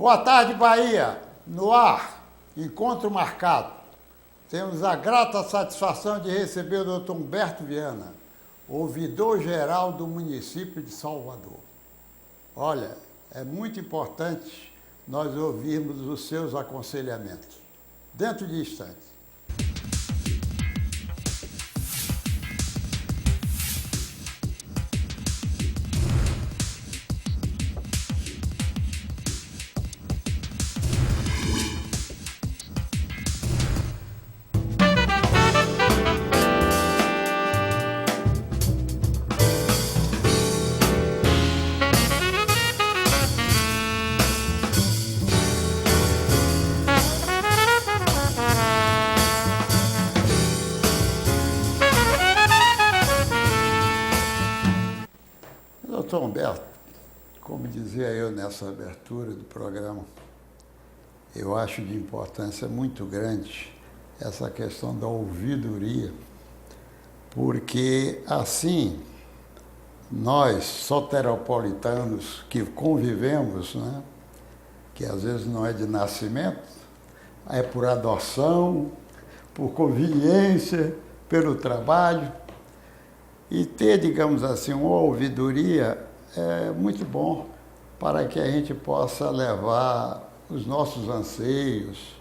Boa tarde, Bahia. No ar, encontro marcado. Temos a grata satisfação de receber o Dr. Humberto Viana, ouvidor-geral do município de Salvador. Olha, é muito importante nós ouvirmos os seus aconselhamentos. Dentro de instantes. Doutor Humberto, como dizia eu nessa abertura do programa, eu acho de importância muito grande essa questão da ouvidoria, porque assim nós, soteropolitanos, que convivemos, né, que às vezes não é de nascimento, é por adoção, por conveniência, pelo trabalho, e ter, digamos assim, uma ouvidoria é muito bom para que a gente possa levar os nossos anseios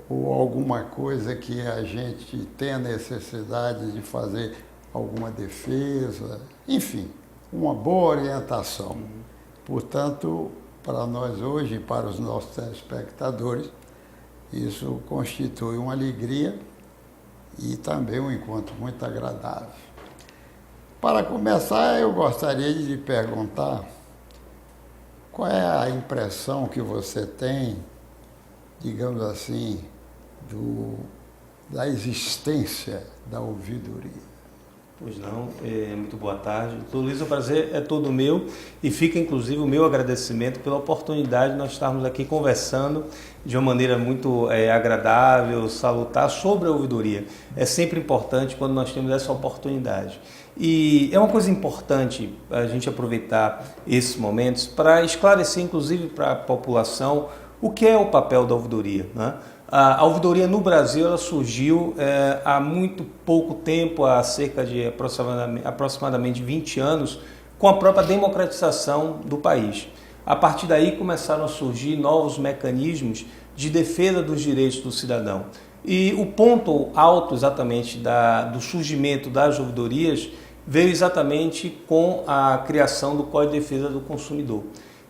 ou alguma coisa que a gente tenha necessidade de fazer alguma defesa, enfim, uma boa orientação. Portanto, para nós hoje e para os nossos telespectadores, isso constitui uma alegria e também um encontro muito agradável. Para começar, eu gostaria de lhe perguntar qual é a impressão que você tem, digamos assim, da existência da ouvidoria. Pois não, muito boa tarde. Doutor Luiz, o prazer é todo meu e fica inclusive o meu agradecimento pela oportunidade de nós estarmos aqui conversando de uma maneira muito agradável, salutar sobre a ouvidoria. É sempre importante quando nós temos essa oportunidade. E é uma coisa importante a gente aproveitar esses momentos para esclarecer, inclusive para a população, o que é o papel da ouvidoria, né? A ouvidoria no Brasil ela surgiu há muito pouco tempo, há cerca de aproximadamente 20 anos, com a própria democratização do país. A partir daí começaram a surgir novos mecanismos de defesa dos direitos do cidadão. E o ponto alto exatamente do surgimento das ouvidorias veio exatamente com a criação do Código de Defesa do Consumidor,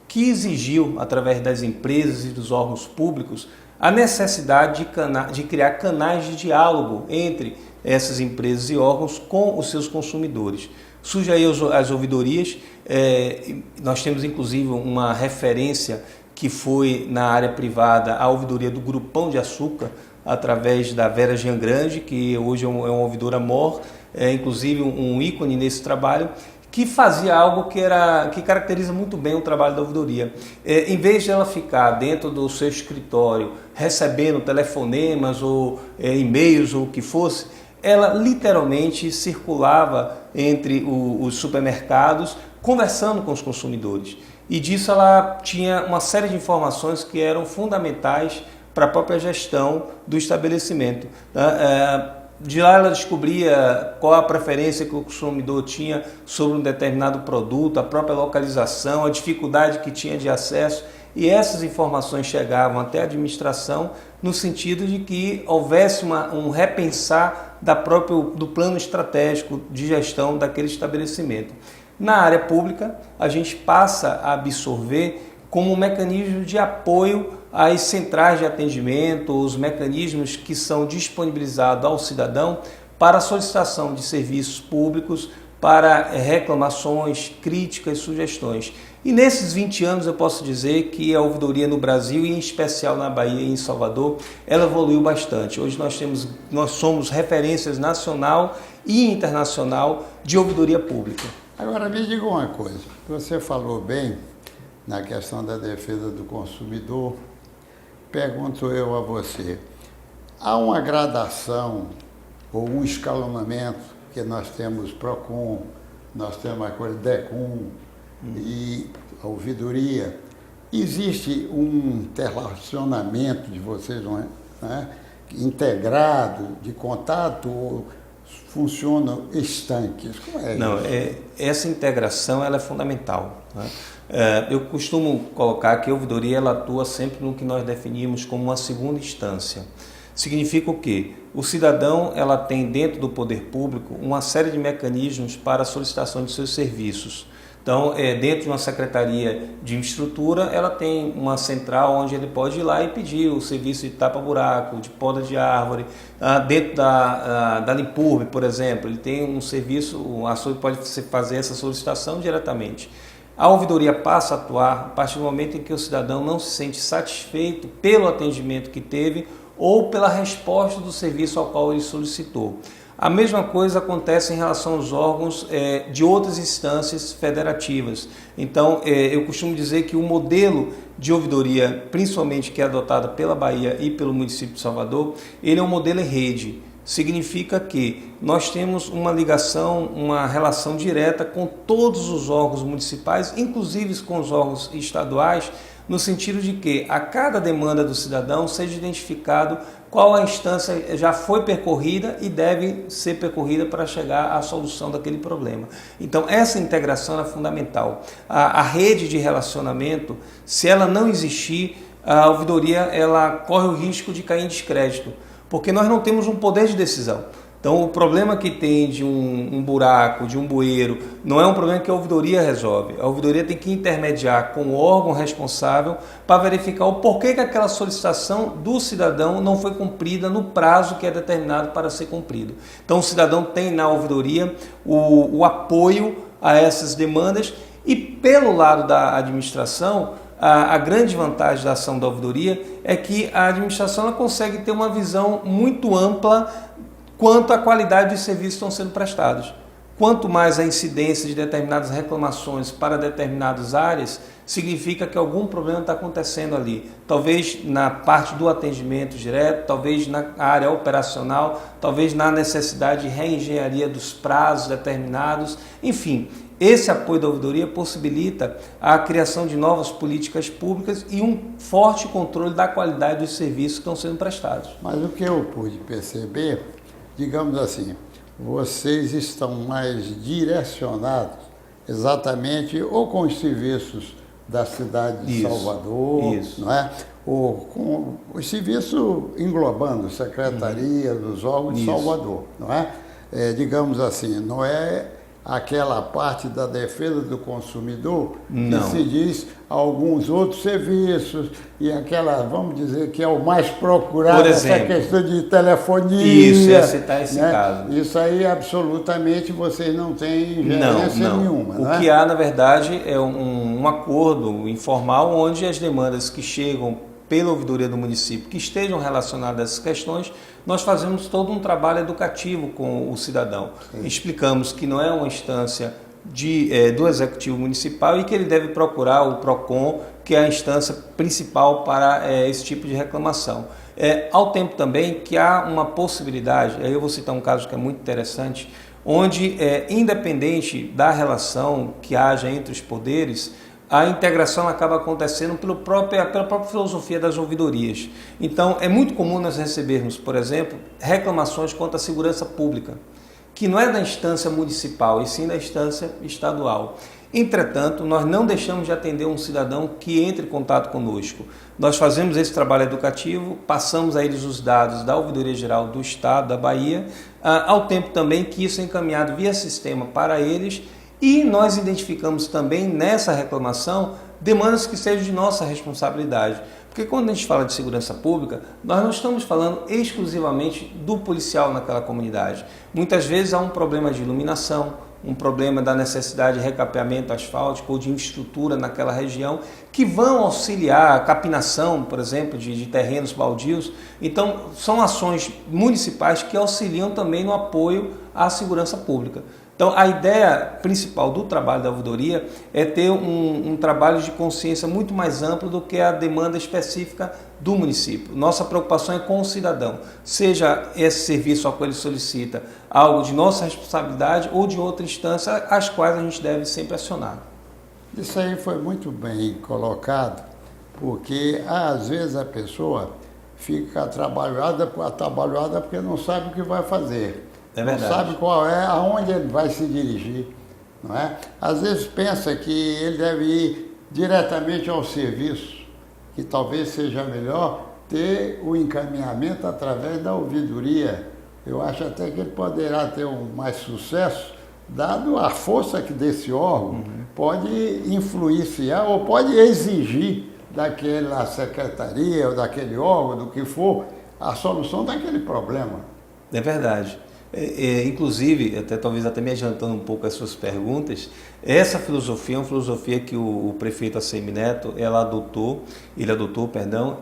que exigiu, através das empresas e dos órgãos públicos, a necessidade de criar canais de diálogo entre essas empresas e órgãos com os seus consumidores. Surge aí as ouvidorias, nós temos inclusive uma referência que foi na área privada, a ouvidoria do Grupo Pão de Açúcar, através da Vera Giangrande, que hoje é uma ouvidora mor, inclusive um ícone nesse trabalho, que fazia algo que caracteriza muito bem o trabalho da ouvidoria. Em vez de ela ficar dentro do seu escritório recebendo telefonemas ou e-mails ou o que fosse, ela literalmente circulava entre os supermercados conversando com os consumidores. E disso ela tinha uma série de informações que eram fundamentais para a própria gestão do estabelecimento. De lá ela descobria qual a preferência que o consumidor tinha sobre um determinado produto, a própria localização, a dificuldade que tinha de acesso, e essas informações chegavam até a administração no sentido de que houvesse um repensar do plano estratégico de gestão daquele estabelecimento. Na área pública, a gente passa a absorver como um mecanismo de apoio às centrais de atendimento, os mecanismos que são disponibilizados ao cidadão para a solicitação de serviços públicos, para reclamações, críticas, sugestões. E nesses 20 anos eu posso dizer que a ouvidoria no Brasil, e em especial na Bahia e em Salvador, ela evoluiu bastante. Hoje nós somos referências nacional e internacional de ouvidoria pública. Agora me diga uma coisa, você falou bem na questão da defesa do consumidor. Pergunto eu a você, há uma gradação ou um escalonamento, que nós temos PROCON, nós temos a coisa DECOM e a ouvidoria, existe um interrelacionamento de vocês, não é? Né? Integrado, de contato, ou funcionam estanques? Como é Não, isso? essa integração ela é fundamental, né? Eu costumo colocar que a ouvidoria ela atua sempre no que nós definimos como uma segunda instância. Significa o quê? O cidadão ela tem dentro do poder público uma série de mecanismos para a solicitação de seus serviços. Então, dentro de uma secretaria de infraestrutura, ela tem uma central onde ele pode ir lá e pedir o serviço de tapa-buraco, de poda de árvore. Dentro da Limpurbe, por exemplo, ele tem um serviço, o açougue pode fazer essa solicitação diretamente. A ouvidoria passa a atuar a partir do momento em que o cidadão não se sente satisfeito pelo atendimento que teve ou pela resposta do serviço ao qual ele solicitou. A mesma coisa acontece em relação aos órgãos de outras instâncias federativas. Então, eu costumo dizer que o modelo de ouvidoria, principalmente que é adotado pela Bahia e pelo município de Salvador, ele é um modelo em rede. Significa que nós temos uma ligação, uma relação direta com todos os órgãos municipais, inclusive com os órgãos estaduais, no sentido de que a cada demanda do cidadão seja identificado qual a instância já foi percorrida e deve ser percorrida para chegar à solução daquele problema. Então, essa integração é fundamental. A rede de relacionamento, se ela não existir, a ouvidoria ela corre o risco de cair em descrédito, porque nós não temos um poder de decisão. Então, o problema que tem de um buraco, de um bueiro, não é um problema que a ouvidoria resolve. A ouvidoria tem que intermediar com o órgão responsável para verificar o porquê que aquela solicitação do cidadão não foi cumprida no prazo que é determinado para ser cumprido. Então, o cidadão tem na ouvidoria o apoio a essas demandas e, pelo lado da administração, a grande vantagem da ação da ouvidoria é que a administração ela consegue ter uma visão muito ampla quanto à qualidade dos serviços que estão sendo prestados. Quanto mais a incidência de determinadas reclamações para determinadas áreas, significa que algum problema está acontecendo ali. Talvez na parte do atendimento direto, talvez na área operacional, talvez na necessidade de reengenharia dos prazos determinados. Enfim, esse apoio da ouvidoria possibilita a criação de novas políticas públicas e um forte controle da qualidade dos serviços que estão sendo prestados. Mas o que eu pude perceber, digamos assim, vocês estão mais direcionados exatamente ou com os serviços da cidade de Salvador, não é? Ou com os serviços englobando secretaria dos órgãos de Salvador, não é? Digamos assim, não é aquela parte da defesa do consumidor que se diz alguns outros serviços e aquela, vamos dizer, que é o mais procurado, por exemplo, essa questão de telefonia. Isso, ia citar esse caso. Isso aí, absolutamente, vocês não têm ingerência nenhuma. O que há, na verdade, é um acordo informal onde as demandas que chegam pela ouvidoria do município que estejam relacionadas a essas questões, nós fazemos todo um trabalho educativo com o cidadão. Sim. Explicamos que não é uma instância do Executivo Municipal e que ele deve procurar o PROCON, que é a instância principal para esse tipo de reclamação. Ao tempo também que há uma possibilidade, aí eu vou citar um caso que é muito interessante, onde, independente da relação que haja entre os poderes, a integração acaba acontecendo pela própria filosofia das ouvidorias. Então, é muito comum nós recebermos, por exemplo, reclamações quanto à segurança pública, que não é da instância municipal, e sim da instância estadual. Entretanto, nós não deixamos de atender um cidadão que entre em contato conosco. Nós fazemos esse trabalho educativo, passamos a eles os dados da Ouvidoria Geral do Estado, da Bahia, ao tempo também que isso é encaminhado via sistema para eles. E nós identificamos também nessa reclamação demandas que sejam de nossa responsabilidade. Porque quando a gente fala de segurança pública, nós não estamos falando exclusivamente do policial naquela comunidade. Muitas vezes há um problema de iluminação, um problema da necessidade de recapeamento asfáltico ou de infraestrutura naquela região, que vão auxiliar a capinação, por exemplo, de terrenos baldios. Então, são ações municipais que auxiliam também no apoio à segurança pública. Então, a ideia principal do trabalho da ouvidoria é ter um trabalho de consciência muito mais amplo do que a demanda específica do município. Nossa preocupação é com o cidadão, seja esse serviço ao qual ele solicita algo de nossa responsabilidade ou de outra instância, as quais a gente deve sempre acionar. Isso aí foi muito bem colocado, porque às vezes a pessoa fica atabalhoada porque não sabe o que vai fazer. É verdade. Não sabe qual é, aonde ele vai se dirigir, não é? Às vezes pensa que ele deve ir diretamente ao serviço, que talvez seja melhor ter o encaminhamento através da ouvidoria. Eu acho até que ele poderá ter mais sucesso, dado a força que desse órgão pode influenciar ou pode exigir daquela secretaria ou daquele órgão, do que for, a solução daquele problema. É verdade. Inclusive, talvez até me adiantando um pouco as suas perguntas, essa filosofia é uma filosofia que o prefeito ACM Neto ele adotou,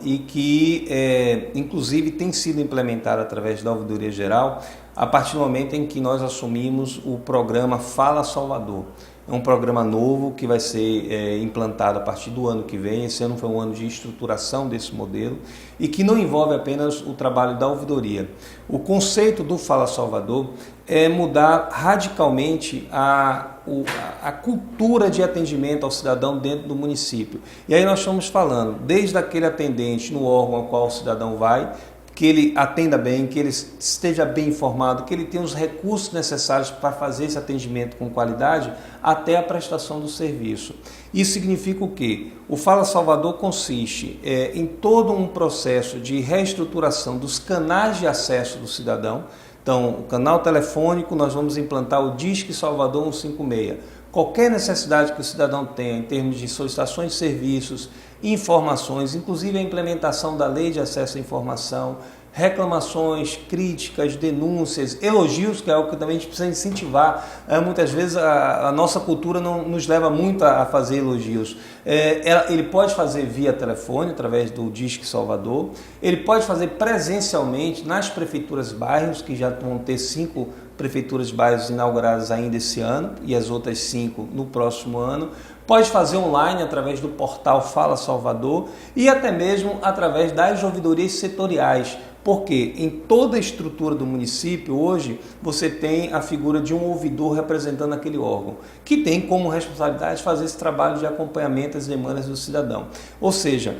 e que inclusive tem sido implementada através da Ouvidoria Geral a partir do momento em que nós assumimos o programa Fala Salvador. É um programa novo que vai ser implantado a partir do ano que vem. Esse ano foi um ano de estruturação desse modelo e que não envolve apenas o trabalho da ouvidoria. O conceito do Fala Salvador é mudar radicalmente a cultura de atendimento ao cidadão dentro do município. E aí nós estamos falando desde aquele atendente no órgão ao qual o cidadão vai, que ele atenda bem, que ele esteja bem informado, que ele tenha os recursos necessários para fazer esse atendimento com qualidade, até a prestação do serviço. Isso significa o quê? O Fala Salvador consiste em todo um processo de reestruturação dos canais de acesso do cidadão. Então, o canal telefônico, nós vamos implantar o Disque Salvador 156. Qualquer necessidade que o cidadão tenha em termos de solicitações de serviços, informações, inclusive a implementação da Lei de Acesso à Informação, reclamações, críticas, denúncias, elogios, que é algo que também a gente precisa incentivar. Muitas vezes a nossa cultura não nos leva muito a fazer elogios. Ele pode fazer via telefone, através do Disque Salvador, ele pode fazer presencialmente nas prefeituras bairros, que já vão ter 5 prefeituras bairros inauguradas ainda esse ano e as outras 5 no próximo ano. Pode fazer online através do portal Fala Salvador e até mesmo através das ouvidorias setoriais, porque em toda a estrutura do município hoje você tem a figura de um ouvidor representando aquele órgão, que tem como responsabilidade fazer esse trabalho de acompanhamento às demandas do cidadão. Ou seja,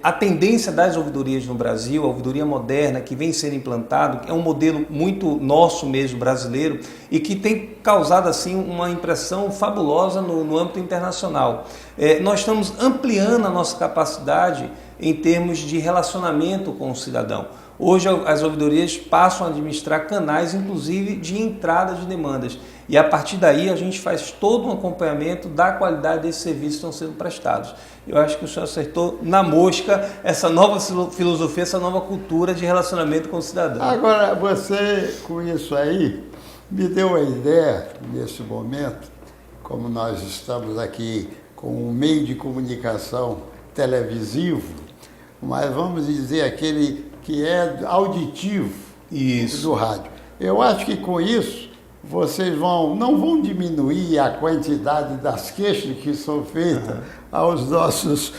a tendência das ouvidorias no Brasil, a ouvidoria moderna que vem sendo implantado, é um modelo muito nosso mesmo, brasileiro, e que tem causado assim uma impressão fabulosa no âmbito internacional. Nós estamos ampliando a nossa capacidade em termos de relacionamento com o cidadão. Hoje as ouvidorias passam a administrar canais, inclusive, de entrada de demandas. E a partir daí a gente faz todo um acompanhamento da qualidade desses serviços que estão sendo prestados. Eu acho que o senhor acertou na mosca essa nova filosofia, essa nova cultura de relacionamento com o cidadão. Agora, você, com isso aí, me deu a ideia, nesse momento, como nós estamos aqui com um meio de comunicação televisivo, mas vamos dizer aquele que é auditivo do rádio. Eu acho que com isso vocês não vão diminuir a quantidade das queixas que são feitas aos nossos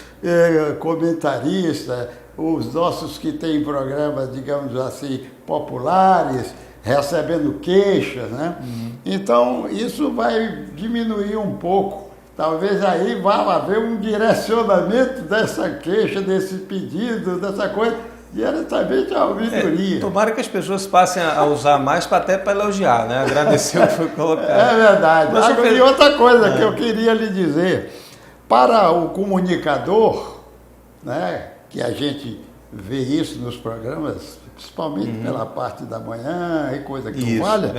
comentaristas, os nossos que têm programas, digamos assim, populares, recebendo queixas, né? Então isso vai diminuir um pouco. Talvez aí vá haver um direcionamento dessa queixa, desse pedido, dessa coisa, diretamente à ouvidoria. Tomara que as pessoas passem a usar mais até para elogiar, né? Agradecer o que foi colocado. É verdade. E outra coisa que eu queria lhe dizer, para o comunicador, né, que a gente vê isso nos programas, principalmente pela parte da manhã e coisa que não valha,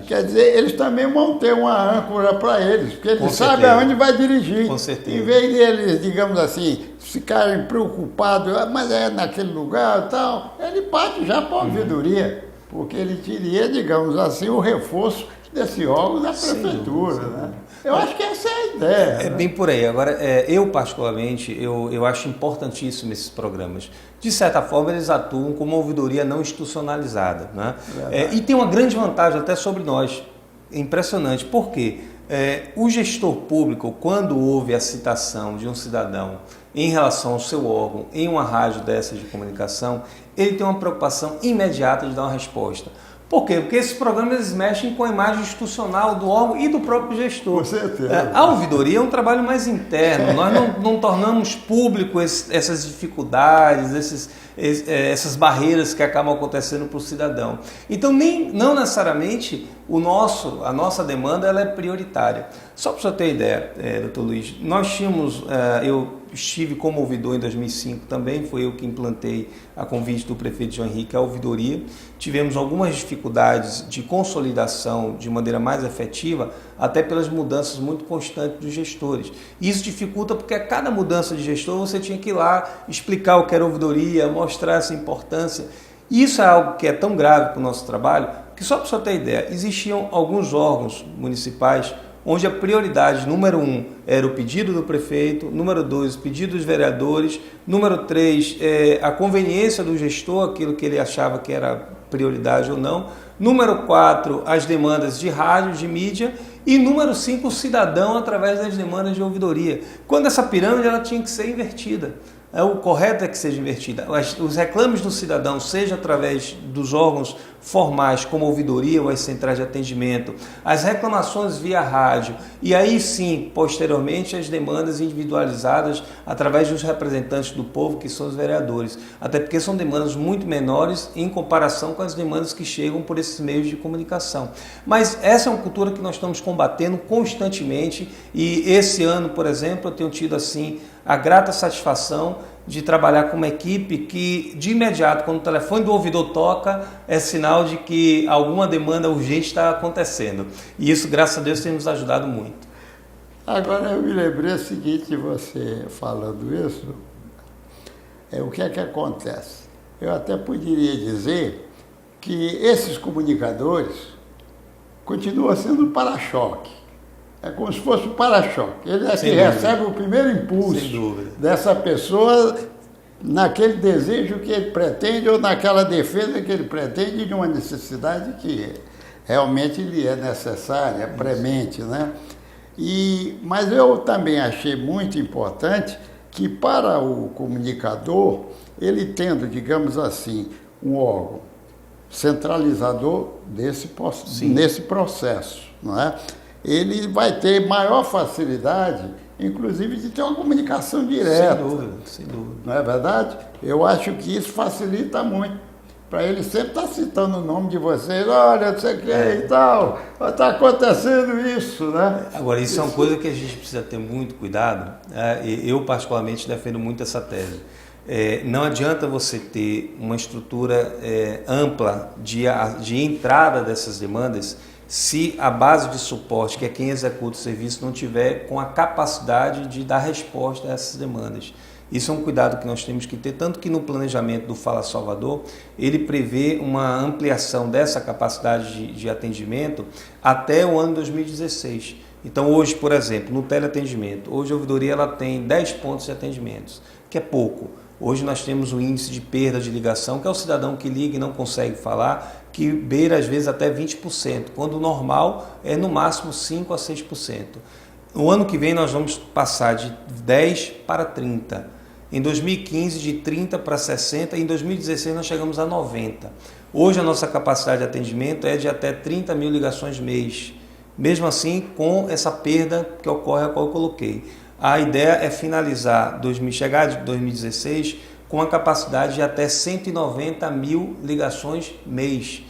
quer dizer, eles também vão ter uma âncora para eles, porque eles sabem aonde vai dirigir. Com certeza. Em vez deles, digamos assim, ficarem preocupados, mas é naquele lugar e tal, ele parte já para a ouvidoria, porque ele teria, digamos assim, o reforço desse órgão da prefeitura, né? Eu acho que essa é a ideia. É bem por aí. Agora, eu particularmente, eu acho importantíssimo esses programas. De certa forma, eles atuam como uma ouvidoria não institucionalizada, né? E tem uma grande vantagem até sobre nós. É impressionante. Por quê? O gestor público, quando houve a citação de um cidadão em relação ao seu órgão em uma rádio dessa de comunicação, ele tem uma preocupação imediata de dar uma resposta. Por quê? Porque esses programas eles mexem com a imagem institucional do órgão e do próprio gestor. Com certeza. A ouvidoria é um trabalho mais interno, nós não tornamos público essas dificuldades, essas barreiras que acabam acontecendo para o cidadão. Então, não necessariamente a nossa demanda ela é prioritária. Só para você ter ideia, doutor Luiz, nós tínhamos, eu estive como ouvidor em 2005 também, foi eu que implantei a convite do prefeito João Henrique a ouvidoria. Tivemos algumas dificuldades de consolidação de maneira mais efetiva, até pelas mudanças muito constantes dos gestores. Isso dificulta porque a cada mudança de gestor você tinha que ir lá explicar o que era ouvidoria, mostrar essa importância. Isso é algo que é tão grave para o nosso trabalho, que só para você ter ideia, existiam alguns órgãos municipais onde a prioridade número 1 era o pedido do prefeito, número 2, o pedido dos vereadores, número 3, a conveniência do gestor, aquilo que ele achava que era prioridade ou não, número 4, as demandas de rádio, de mídia, e número 5, o cidadão através das demandas de ouvidoria. Quando essa pirâmide ela tinha que ser invertida. O correto é que seja invertida. Os reclames do cidadão, seja através dos órgãos formais, como a ouvidoria ou as centrais de atendimento, as reclamações via rádio, e aí sim, posteriormente, as demandas individualizadas através dos representantes do povo, que são os vereadores. Até porque são demandas muito menores em comparação com as demandas que chegam por esses meios de comunicação. Mas essa é uma cultura que nós estamos combatendo constantemente, e esse ano, por exemplo, eu tenho tido assim a grata satisfação de trabalhar com uma equipe que, de imediato, quando o telefone do ouvidor toca, é sinal de que alguma demanda urgente está acontecendo. E isso, graças a Deus, tem nos ajudado muito. Agora, eu me lembrei o seguinte, você falando isso, o que é que acontece? Eu até poderia dizer que esses comunicadores continuam sendo para-choque. É como se fosse um para-choque. Ele é que recebe o primeiro impulso dessa pessoa naquele desejo que ele pretende ou naquela defesa que ele pretende de uma necessidade que realmente lhe é necessária, premente, né? Mas eu também achei muito importante que para o comunicador, ele tendo, digamos assim, um órgão centralizador nesse processo, não é? Ele vai ter maior facilidade, inclusive, de ter uma comunicação direta. Sem dúvida, sem dúvida. Não é verdade? Eu acho que isso facilita muito. Para ele sempre estar citando o nome de vocês, olha, não sei o que e tal, está acontecendo isso, né? Agora, isso é uma coisa que a gente precisa ter muito cuidado. Eu, particularmente, defendo muito essa tese. Não adianta você ter uma estrutura ampla de entrada dessas demandas se a base de suporte, que é quem executa o serviço, não tiver com a capacidade de dar resposta a essas demandas. Isso é um cuidado que nós temos que ter, tanto que no planejamento do Fala Salvador, ele prevê uma ampliação dessa capacidade de atendimento até o ano 2016. Então hoje, por exemplo, no teleatendimento, hoje a ouvidoria ela tem 10 pontos de atendimentos, que é pouco. Hoje nós temos o índice de perda de ligação, que é o cidadão que liga e não consegue falar, que beira às vezes até 20%, quando o normal é no máximo 5% a 6%. No ano que vem nós vamos passar de 10 para 30%. Em 2015 de 30 para 60% e em 2016 nós chegamos a 90%. Hoje a nossa capacidade de atendimento é de até 30 mil ligações mês. Mesmo assim, com essa perda que ocorre a qual eu coloquei. A ideia é finalizar, chegar de 2016 com a capacidade de até 190 mil ligações mês.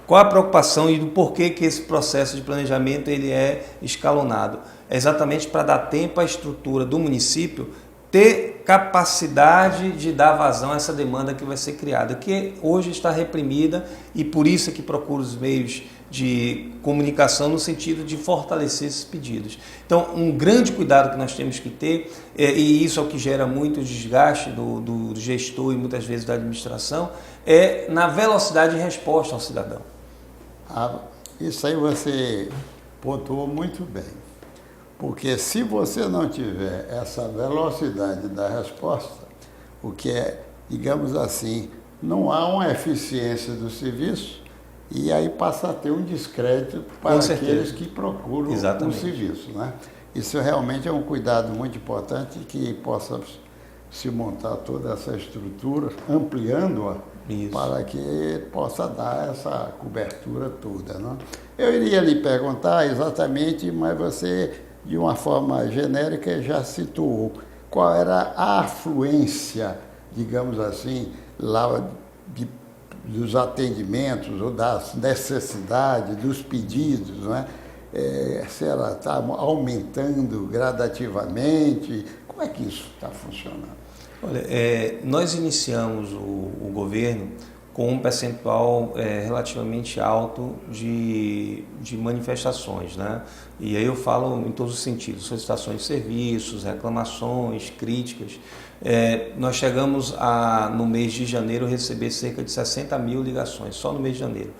Qual a preocupação e do porquê que esse processo de planejamento ele é escalonado? É exatamente para dar tempo à estrutura do município ter capacidade de dar vazão a essa demanda que vai ser criada, que hoje está reprimida e por isso é que procura os meios de comunicação no sentido de fortalecer esses pedidos. Então, um grande cuidado que nós temos que ter, e isso é o que gera muito desgaste do gestor e muitas vezes da administração, é na velocidade de resposta ao cidadão. Isso aí você pontuou muito bem, porque se você não tiver essa velocidade da resposta, o que é, digamos assim, não há uma eficiência do serviço, e aí passa a ter um descrédito para aqueles que procuram o serviço, né? Isso realmente é um cuidado muito importante que possa se montar toda essa estrutura, ampliando-a Isso. para que possa dar essa cobertura toda, não? Eu iria lhe perguntar exatamente, mas você, de uma forma genérica, já situou qual era a afluência, digamos assim, lá dos atendimentos ou das necessidades, dos pedidos, não é? Se ela está aumentando gradativamente, como é que isso está funcionando? Olha, nós iniciamos o governo com um percentual relativamente alto de manifestações, né? E aí eu falo em todos os sentidos, solicitações de serviços, reclamações, críticas. Nós chegamos no mês de janeiro, receber cerca de 60 mil ligações, só no mês de janeiro.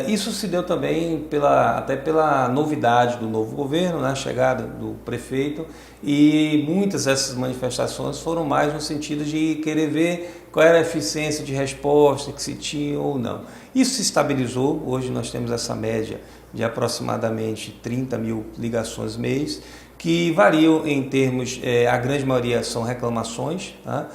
Isso se deu também até pela novidade do novo governo, né, a chegada do prefeito, e muitas dessas manifestações foram mais no sentido de querer ver qual era a eficiência de resposta que se tinha ou não. Isso se estabilizou, hoje nós temos essa média de aproximadamente 30 mil ligações mês, que variam em termos, a grande maioria são reclamações, tá?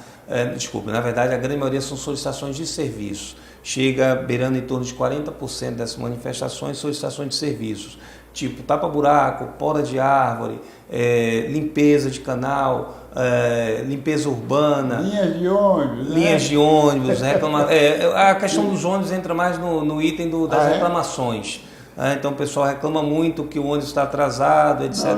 Na verdade a grande maioria são solicitações de serviço. Chega beirando em torno de 40% dessas manifestações, solicitações de serviços, tipo tapa-buraco, poda de árvore, limpeza de canal, limpeza urbana. Linhas de ônibus, a questão dos ônibus entra mais no item das reclamações. Então o pessoal reclama muito que o ônibus está atrasado, etc.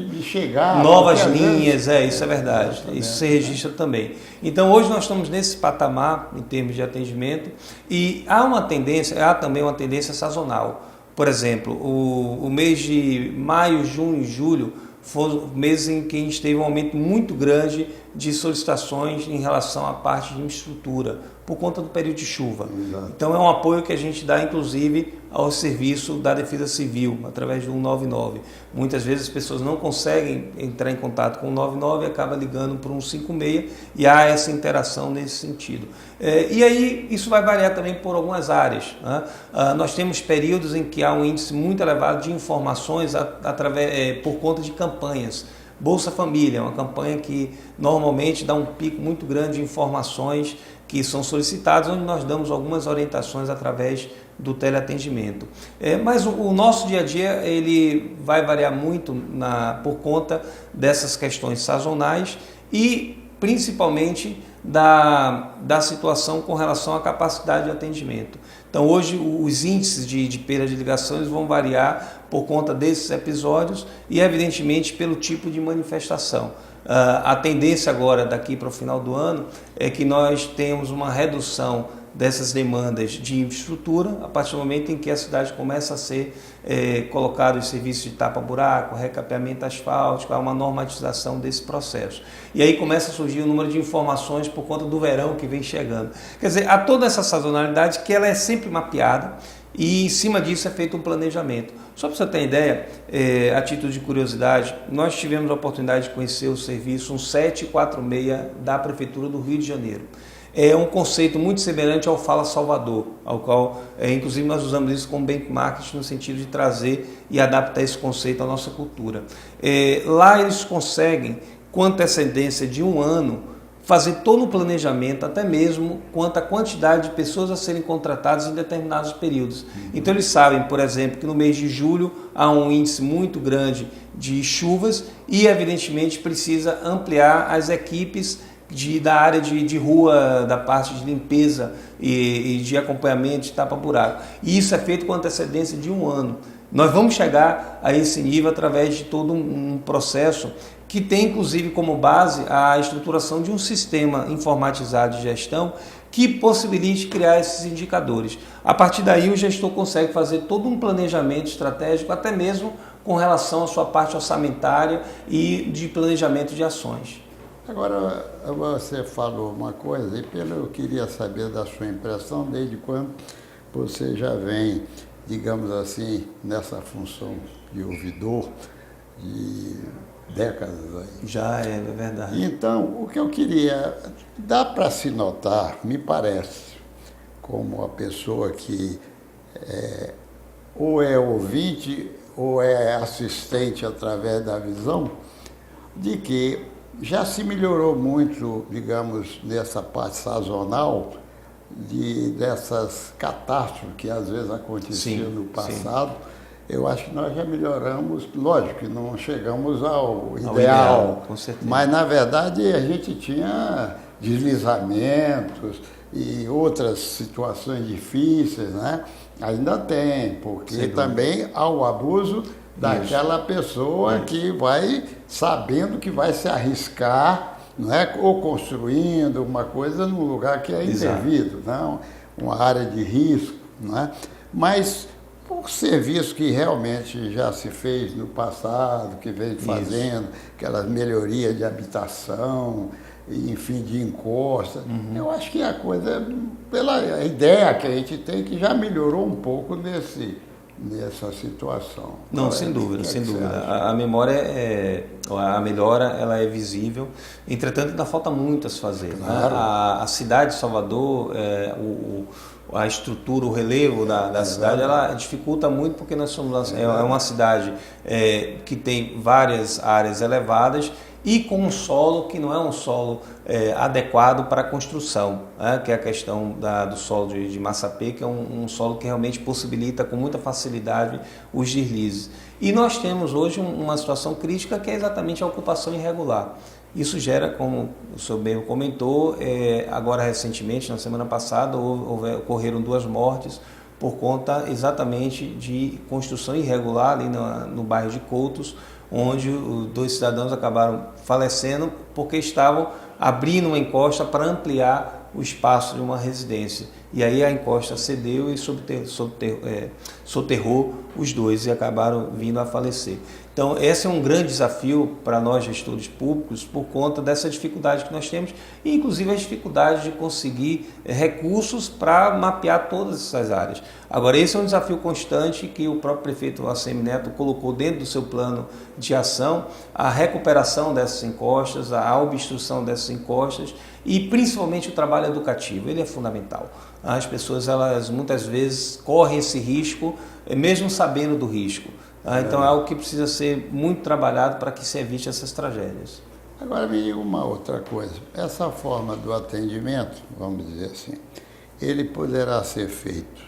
De chegar. Novas linhas, isso é verdade. Isso se registra também. Então hoje nós estamos nesse patamar em termos de atendimento e há também uma tendência sazonal. Por exemplo, o mês de maio, junho e julho foram meses em que a gente teve um aumento muito grande de solicitações em relação à parte de infraestrutura, por conta do período de chuva. Exato. Então é um apoio que a gente dá, inclusive, ao serviço da Defesa Civil, através do 199. Muitas vezes as pessoas não conseguem entrar em contato com o 199 e acabam ligando para o 156 e há essa interação nesse sentido. E aí isso vai variar também por algumas áreas, né? Nós temos períodos em que há um índice muito elevado de informações por conta de campanhas. Bolsa Família é uma campanha que normalmente dá um pico muito grande de informações que são solicitadas, onde nós damos algumas orientações através do teleatendimento. Mas o nosso dia a dia ele vai variar muito por conta dessas questões sazonais e principalmente da situação com relação à capacidade de atendimento. Então hoje os índices de perda de ligações vão variar por conta desses episódios e evidentemente pelo tipo de manifestação. A tendência agora daqui para o final do ano é que nós tenhamos uma redução dessas demandas de infraestrutura a partir do momento em que a cidade começa a ser colocado em serviços de tapa-buraco, recapeamento asfáltico, há uma normatização desse processo. E aí começa a surgir o número de informações por conta do verão que vem chegando. Quer dizer, há toda essa sazonalidade que ela é sempre mapeada e em cima disso é feito um planejamento. Só para você ter ideia, a título de curiosidade, nós tivemos a oportunidade de conhecer o serviço 1746 da Prefeitura do Rio de Janeiro. É um conceito muito semelhante ao Fala Salvador, ao qual, inclusive, nós usamos isso como benchmark no sentido de trazer e adaptar esse conceito à nossa cultura. Lá eles conseguem, com antecedência de um ano, fazer todo o planejamento, até mesmo quanto à quantidade de pessoas a serem contratadas em determinados períodos. Então eles sabem, por exemplo, que no mês de julho há um índice muito grande de chuvas e, evidentemente, precisa ampliar as equipes da área de rua, da parte de limpeza e de acompanhamento de tapa-buraco. E isso é feito com antecedência de um ano. Nós vamos chegar a esse nível através de todo um processo que tem, inclusive, como base a estruturação de um sistema informatizado de gestão que possibilite criar esses indicadores. A partir daí, o gestor consegue fazer todo um planejamento estratégico, até mesmo com relação à sua parte orçamentária e de planejamento de ações. Agora, você falou uma coisa, e eu queria saber da sua impressão, desde quando você já vem, digamos assim, nessa função de ouvidor, de décadas aí. Já é verdade. Então, o que eu queria, dá para se notar, me parece, como a pessoa que ou é ouvinte ou é assistente através da visão, de que já se melhorou muito, digamos, nessa parte sazonal, dessas catástrofes que às vezes aconteciam no passado. Sim. Eu acho que nós já melhoramos, lógico que não chegamos ao ideal, ideal, com certeza. Mas na verdade a gente tinha deslizamentos e outras situações difíceis, né? Ainda tem, porque também há o abuso daquela pessoa que vai sabendo que vai se arriscar, né? Ou construindo uma coisa num lugar que é indevido, né? Uma área de risco, né? Mas por serviço que realmente já se fez no passado, que vem fazendo, aquelas melhorias de habitação, enfim, de encosta, eu acho que a coisa, pela ideia que a gente tem, que já melhorou um pouco nessa situação. Não, sem dúvida, sem dúvida. A memória a melhora, ela é visível. Entretanto, ainda falta muito a se fazer. Claro. Né? A cidade de Salvador, a estrutura, o relevo da cidade, ela dificulta muito porque nós somos uma cidade que tem várias áreas elevadas e com um solo que não é um solo adequado para a construção, né? Que é a questão do solo de Massapê, que é um solo que realmente possibilita com muita facilidade os deslizes. E nós temos hoje uma situação crítica que é exatamente a ocupação irregular. Isso gera, como o senhor bem comentou, agora recentemente, na semana passada, ocorreram 2 mortes por conta exatamente de construção irregular ali no bairro de Coutos, onde os 2 cidadãos acabaram falecendo porque estavam abrindo uma encosta para ampliar o espaço de uma residência. E aí a encosta cedeu e soterrou os 2 e acabaram vindo a falecer. Então, esse é um grande desafio para nós, gestores públicos, por conta dessa dificuldade que nós temos, e inclusive a dificuldade de conseguir recursos para mapear todas essas áreas. Agora, esse é um desafio constante que o próprio prefeito ACM Neto colocou dentro do seu plano de ação, a recuperação dessas encostas, a obstrução dessas encostas e principalmente o trabalho educativo. Ele é fundamental. As pessoas, elas muitas vezes correm esse risco, mesmo sabendo do risco. Então é algo que precisa ser muito trabalhado para que se evite essas tragédias. Agora me diga uma outra coisa. Essa forma do atendimento, vamos dizer assim, ele poderá ser feito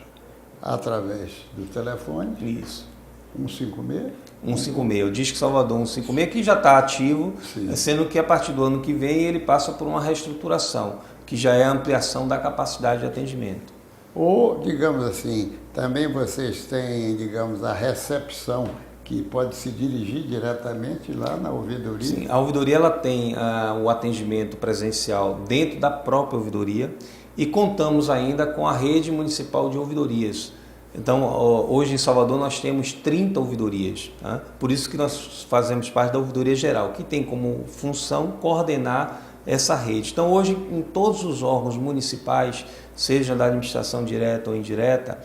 através do telefone? Isso. 156? 156, o Disque Salvador 156, que já está ativo, sendo que a partir do ano que vem ele passa por uma reestruturação, que já é a ampliação da capacidade de atendimento. Ou, digamos assim, também vocês têm, digamos, a recepção, que pode se dirigir diretamente lá na ouvidoria? Sim, a ouvidoria ela tem o atendimento presencial dentro da própria ouvidoria e contamos ainda com a rede municipal de ouvidorias. Então, hoje em Salvador nós temos 30 ouvidorias, tá? Por isso que nós fazemos parte da ouvidoria geral, que tem como função coordenar essa rede. Então, hoje, em todos os órgãos municipais, seja da administração direta ou indireta,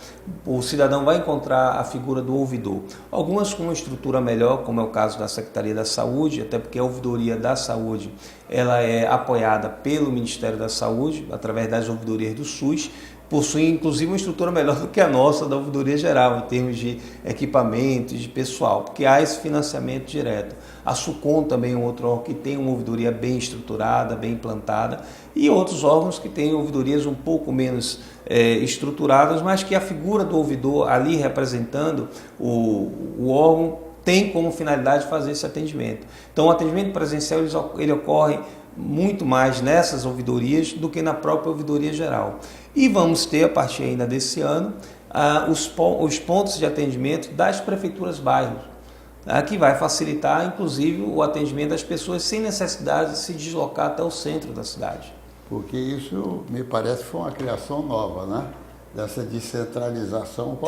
o cidadão vai encontrar a figura do ouvidor. Algumas com uma estrutura melhor, como é o caso da Secretaria da Saúde, até porque a ouvidoria da saúde ela é apoiada pelo Ministério da Saúde, através das ouvidorias do SUS, possui inclusive uma estrutura melhor do que a nossa da ouvidoria geral, em termos de equipamentos, de pessoal, porque há esse financiamento direto. A SUCOM também é um outro órgão que tem uma ouvidoria bem estruturada, bem implantada, e outros órgãos que têm ouvidorias um pouco menos estruturadas, mas que a figura do ouvidor ali representando o órgão tem como finalidade fazer esse atendimento. Então o atendimento presencial ele ocorre muito mais nessas ouvidorias do que na própria ouvidoria geral. E vamos ter, a partir ainda desse ano, os pontos de atendimento das prefeituras bairros, que vai facilitar, inclusive, o atendimento das pessoas sem necessidade de se deslocar até o centro da cidade. Porque isso, me parece, foi uma criação nova, né? Dessa descentralização.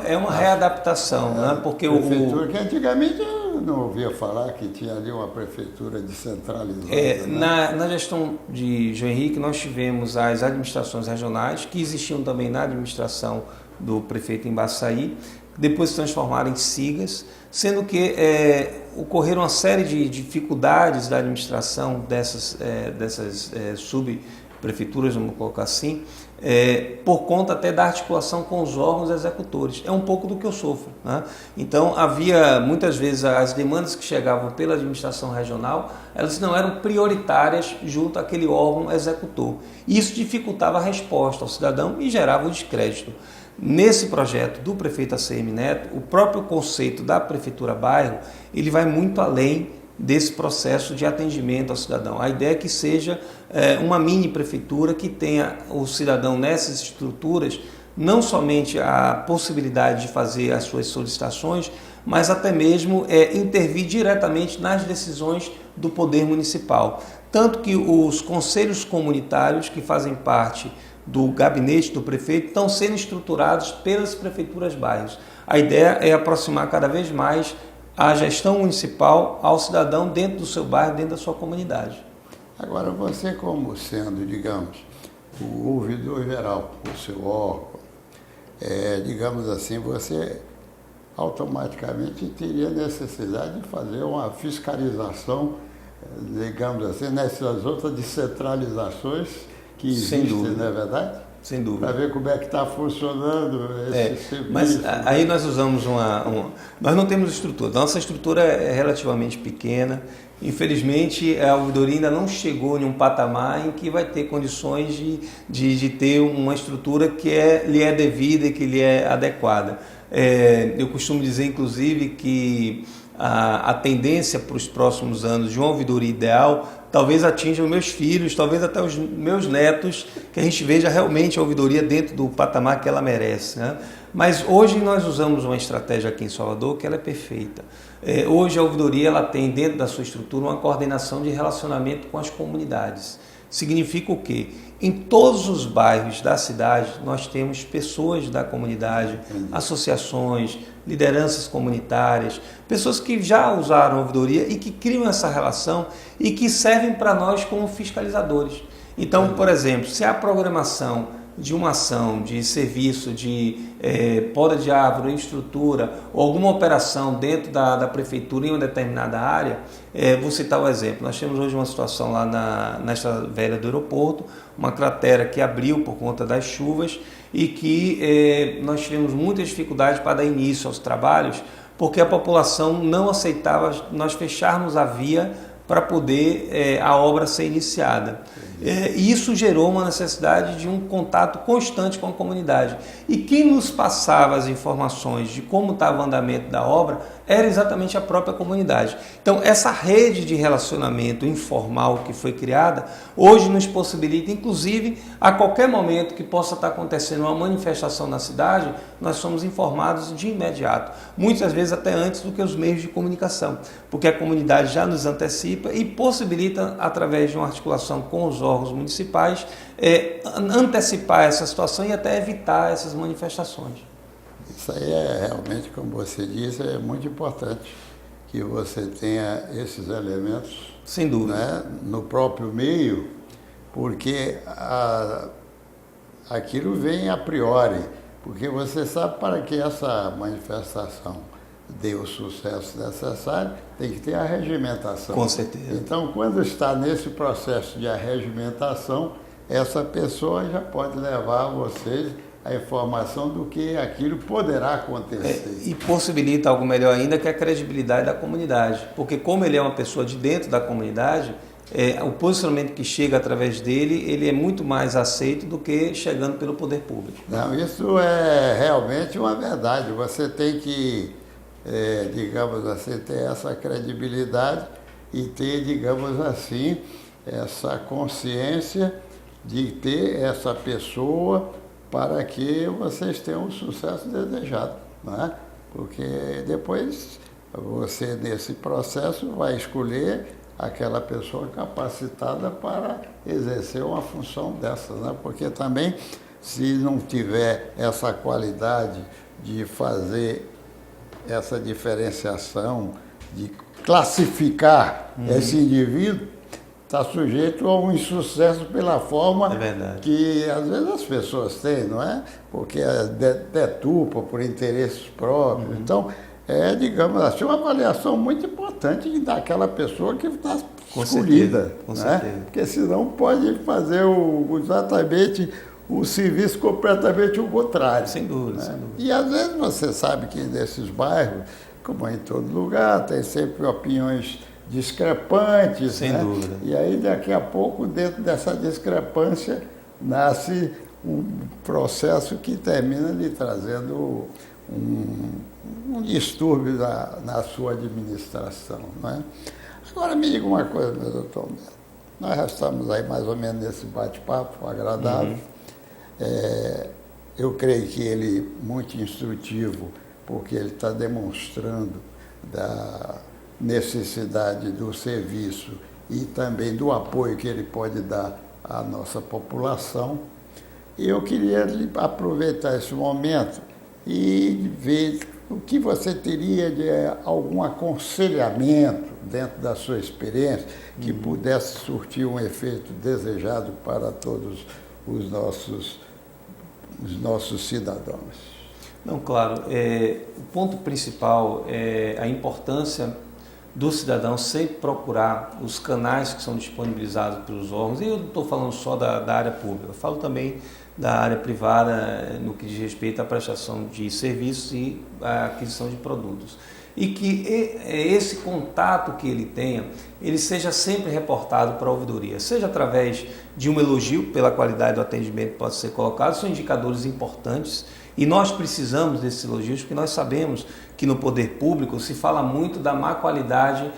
É uma readaptação, né? Porque prefeitura, que antigamente eu não ouvia falar que tinha ali uma prefeitura descentralizada. Né? Na gestão de João Henrique, nós tivemos as administrações regionais, que existiam também na administração do prefeito Embaçaí, depois se transformaram em sigas, sendo que ocorreram uma série de dificuldades da administração dessas subprefeituras, vamos colocar assim, por conta até da articulação com os órgãos executores. É um pouco do que eu sofro, né? Então, havia muitas vezes as demandas que chegavam pela administração regional, elas não eram prioritárias junto àquele órgão executor. Isso dificultava a resposta ao cidadão e gerava o descrédito. Nesse projeto do prefeito ACM Neto, o próprio conceito da Prefeitura Bairro, ele vai muito além desse processo de atendimento ao cidadão. A ideia é que seja uma mini prefeitura que tenha o cidadão nessas estruturas não somente a possibilidade de fazer as suas solicitações, mas até mesmo intervir diretamente nas decisões do poder municipal. Tanto que os conselhos comunitários que fazem parte do gabinete do prefeito estão sendo estruturados pelas prefeituras bairros. A ideia é aproximar cada vez mais a gestão municipal ao cidadão dentro do seu bairro, dentro da sua comunidade. Agora, você como sendo, digamos, o ouvidor geral, o seu órgão, digamos assim, você automaticamente teria necessidade de fazer uma fiscalização, digamos assim, nessas outras descentralizações que existem, não é verdade? Sem dúvida. Para ver como é que está funcionando esse serviço. Mas aí nós usamos nós não temos estrutura. Nossa estrutura é relativamente pequena. Infelizmente, a ouvidoria ainda não chegou em um patamar em que vai ter condições de ter uma estrutura que lhe é devida e que lhe é adequada. Eu costumo dizer, inclusive, que a tendência para os próximos anos de uma ouvidoria ideal talvez atinja os meus filhos, talvez até os meus netos, que a gente veja realmente a ouvidoria dentro do patamar que ela merece, né? Mas hoje nós usamos uma estratégia aqui em Salvador que ela é perfeita. Hoje a ouvidoria ela tem dentro da sua estrutura uma coordenação de relacionamento com as comunidades. Significa o quê? Em todos os bairros da cidade nós temos pessoas da comunidade, associações, lideranças comunitárias, pessoas que já usaram a ouvidoria e que criam essa relação e que servem para nós como fiscalizadores. Então, por exemplo, se a programação de uma ação de serviço de poda de árvore, estrutura ou alguma operação dentro da prefeitura em uma determinada área, vou citar o exemplo. Nós temos hoje uma situação lá na estrada velha do aeroporto, uma cratera que abriu por conta das chuvas e que nós tivemos muita dificuldade para dar início aos trabalhos porque a população não aceitava nós fecharmos a via para poder a obra ser iniciada. E isso gerou uma necessidade de um contato constante com a comunidade. E quem nos passava as informações de como estava o andamento da obra era exatamente a própria comunidade. Então, essa rede de relacionamento informal que foi criada, hoje nos possibilita, inclusive, a qualquer momento que possa estar acontecendo uma manifestação na cidade, nós somos informados de imediato. Muitas vezes até antes do que os meios de comunicação, porque a comunidade já nos antecipa e possibilita, através de uma articulação com os órgãos municipais, antecipar essa situação e até evitar essas manifestações. Isso aí é realmente, como você disse, é muito importante que você tenha esses elementos, sem dúvida, né, no próprio meio, porque aquilo vem a priori, porque você sabe para que essa manifestação dê o sucesso necessário, tem que ter a regimentação. Com certeza. Então, quando está nesse processo de arregimentação, essa pessoa já pode levar a vocês a informação do que aquilo poderá acontecer. E possibilita algo melhor ainda, que é a credibilidade da comunidade. Porque como ele é uma pessoa de dentro da comunidade, o posicionamento que chega através dele, ele é muito mais aceito do que chegando pelo poder público. Não, isso é realmente uma verdade. Você tem que, digamos assim, ter essa credibilidade e ter, digamos assim, essa consciência de ter essa pessoa para que vocês tenham o sucesso desejado, né? Porque depois você, nesse processo, vai escolher aquela pessoa capacitada para exercer uma função dessas, né? Porque também, se não tiver essa qualidade de fazer essa diferenciação, de classificar esse indivíduo, está sujeito a um insucesso pela forma que às vezes as pessoas têm, não é? Porque deturpa por interesses próprios. Então, digamos assim, uma avaliação muito importante daquela pessoa que está escolhida. Com certeza. Porque senão pode fazer exatamente o serviço completamente o contrário. Sem dúvida, Né? sem dúvida. E às vezes você sabe que nesses bairros, como em todo lugar, tem sempre opiniões discrepantes. Sem né? dúvida. E aí daqui a pouco, dentro dessa discrepância, nasce um processo que termina lhe trazendo um distúrbio na sua administração. Né? Agora me diga uma coisa, meu doutor Melo. Nós já estamos aí mais ou menos nesse bate-papo agradável. Eu creio que ele é muito instrutivo, porque ele está demonstrando da necessidade do serviço e também do apoio que ele pode dar à nossa população. E eu queria aproveitar esse momento e ver o que você teria de algum aconselhamento dentro da sua experiência que pudesse surtir um efeito desejado para todos os nossos cidadãos. Não, claro. O ponto principal é a importância do cidadão sempre procurar os canais que são disponibilizados pelos órgãos. E eu não estou falando só da área pública, eu falo também da área privada no que diz respeito à prestação de serviços e à aquisição de produtos. E que esse contato que ele tenha, ele seja sempre reportado para a ouvidoria, seja através de um elogio pela qualidade do atendimento que pode ser colocado, são indicadores importantes e nós precisamos desses elogios porque nós sabemos que no poder público se fala muito da má qualidade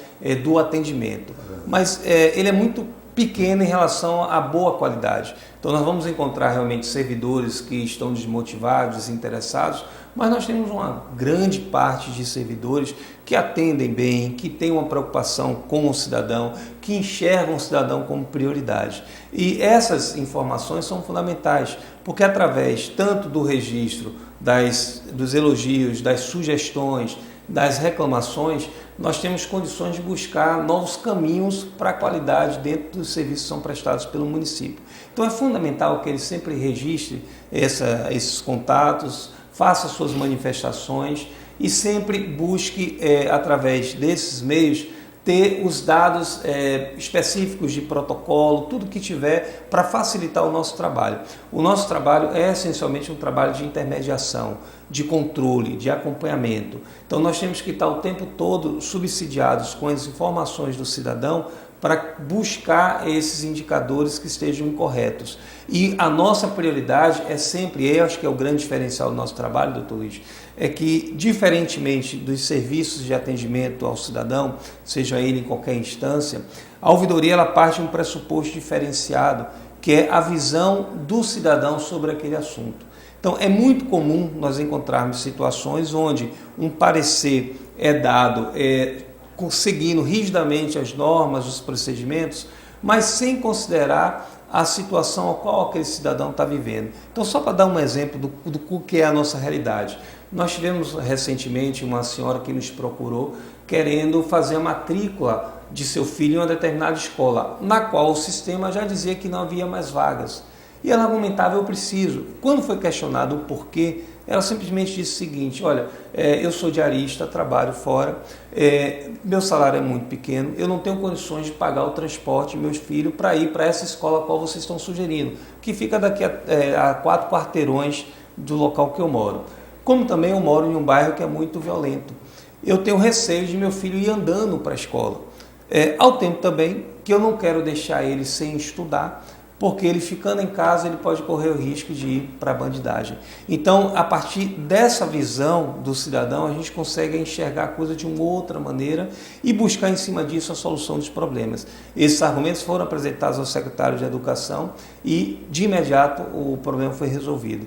do atendimento, mas ele é muito pequeno em relação à boa qualidade. Então nós vamos encontrar realmente servidores que estão desmotivados, desinteressados, mas nós temos uma grande parte de servidores que atendem bem, que têm uma preocupação com o cidadão, que enxergam o cidadão como prioridade. E essas informações são fundamentais, porque através tanto do registro, dos elogios, das sugestões, das reclamações, nós temos condições de buscar novos caminhos para a qualidade dentro dos serviços que são prestados pelo município. Então é fundamental que ele sempre registre esses contatos, faça suas manifestações e sempre busque, através desses meios, ter os dados específicos de protocolo, tudo que tiver para facilitar o nosso trabalho. O nosso trabalho é essencialmente um trabalho de intermediação, de controle, de acompanhamento. Então nós temos que estar o tempo todo subsidiados com as informações do cidadão para buscar esses indicadores que estejam corretos. E a nossa prioridade é sempre, eu acho que é o grande diferencial do nosso trabalho, doutor Luiz, é que, diferentemente dos serviços de atendimento ao cidadão, seja ele em qualquer instância, a ouvidoria ela parte de um pressuposto diferenciado, que é a visão do cidadão sobre aquele assunto. Então, é muito comum nós encontrarmos situações onde um parecer é dado seguindo rigidamente as normas, os procedimentos, mas sem considerar a situação a qual aquele cidadão está vivendo. Então, só para dar um exemplo do que é a nossa realidade. Nós tivemos recentemente uma senhora que nos procurou querendo fazer a matrícula de seu filho em uma determinada escola, na qual o sistema já dizia que não havia mais vagas. E ela argumentava, eu preciso. Quando foi questionado o porquê, ela simplesmente disse o seguinte, olha, eu sou diarista, trabalho fora, meu salário é muito pequeno, eu não tenho condições de pagar o transporte de meus filhos para ir para essa escola a qual vocês estão sugerindo, que fica daqui a 4 quarteirões do local que eu moro. Como também eu moro em um bairro que é muito violento. Eu tenho receio de meu filho ir andando para a escola. Ao tempo também que eu não quero deixar ele sem estudar, porque ele ficando em casa ele pode correr o risco de ir para a bandidagem. Então, a partir dessa visão do cidadão, a gente consegue enxergar a coisa de uma outra maneira e buscar em cima disso a solução dos problemas. Esses argumentos foram apresentados ao secretário de Educação e, de imediato, o problema foi resolvido.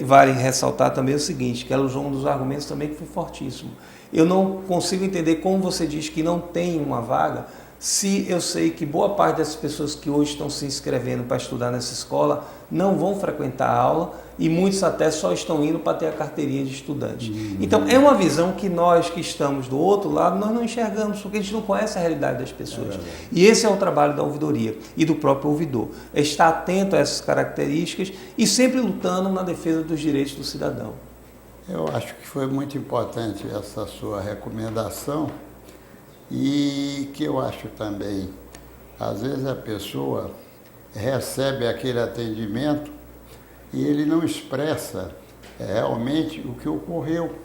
Vale ressaltar também o seguinte, que ela usou um dos argumentos também que foi fortíssimo. Eu não consigo entender como você diz que não tem uma vaga, se eu sei que boa parte das pessoas que hoje estão se inscrevendo para estudar nessa escola não vão frequentar a aula e muitos até só estão indo para ter a carteirinha de estudante. Então, é uma visão que nós que estamos do outro lado, nós não enxergamos, porque a gente não conhece a realidade das pessoas. E esse é o trabalho da ouvidoria e do próprio ouvidor, é estar atento a essas características e sempre lutando na defesa dos direitos do cidadão. Eu acho que foi muito importante essa sua recomendação. E que eu acho também, às vezes a pessoa recebe aquele atendimento, e ele não expressa realmente o que ocorreu,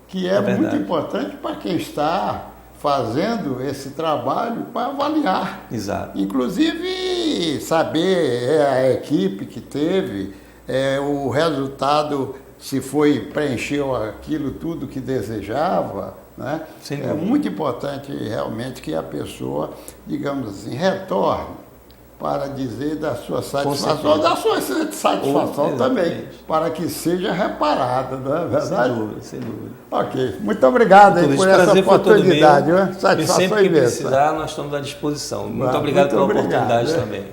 que é muito importante para quem está fazendo esse trabalho para avaliar. Exato. Inclusive saber a equipe que teve, o resultado, se preencheu aquilo tudo que desejava, né? É muito importante realmente que a pessoa, digamos assim, retorne para dizer da sua satisfação, da sua insatisfação também, para que seja reparada, não é verdade? Sem dúvida, sem dúvida. Ok, muito obrigado aí por essa oportunidade. E sempre que precisar, nós estamos à disposição. Muito obrigado pela oportunidade também.